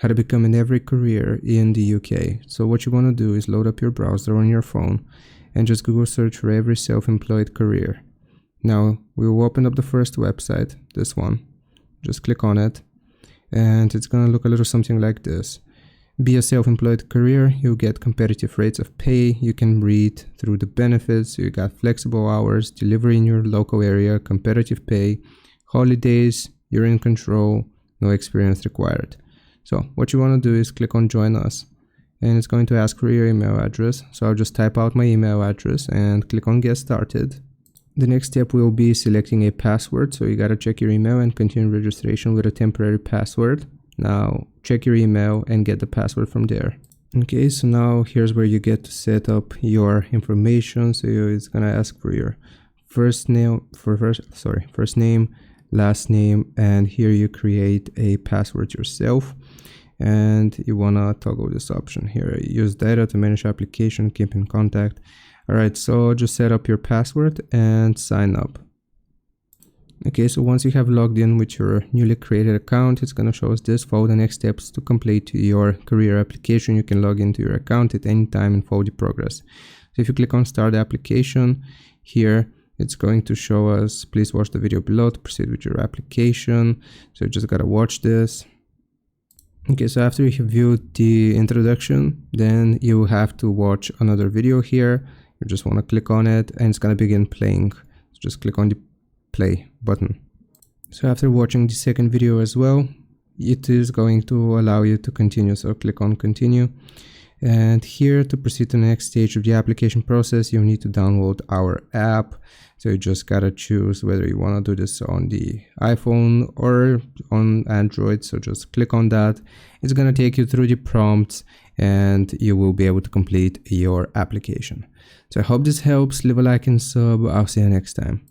how to become an Evri courier in the UK. So what you want to do is load up your browser on your phone and just Google search for Evri self-employed courier. Now we will open up the first website, this one. Just click on it and it's going to look a little something like this. Be a self-employed courier, you get competitive rates of pay, you can read through the benefits, you got flexible hours, delivery in your local area, competitive pay, holidays, you're in control, no experience required. So what you want to do is click on join us and it's going to ask for your email address. So I'll just type out my email address and click on get started. The next step will be selecting a password. So you got to check your email and continue registration with a temporary password. Now check your email and get the password from there. Okay, so now here's where you get to set up your information. So it's gonna ask for your first name, last name, and here you create a password yourself. And you wanna toggle this option here. Use data to manage application, keep in contact. All right, so just set up your password and sign up. Okay, so once you have logged in with your newly created account, it's going to show us this. Follow the next steps to complete your career application. You can log into your account at any time and follow the progress. So if you click on start the application, here it's going to show us, please watch the video below to proceed with your application. So you just got to watch this. Okay, so after you have viewed the introduction, then you have to watch another video here. You just want to click on it and it's going to begin playing. So just click on the play button. So after watching the second video as well, it is going to allow you to continue. So click on continue. And here to proceed to the next stage of the application process, you need to download our app. So you just gotta choose whether you want to do this on the iPhone or on Android. So just click on that. It's gonna take you through the prompts and you will be able to complete your application. So I hope this helps. Leave a like and sub. I'll see you next time.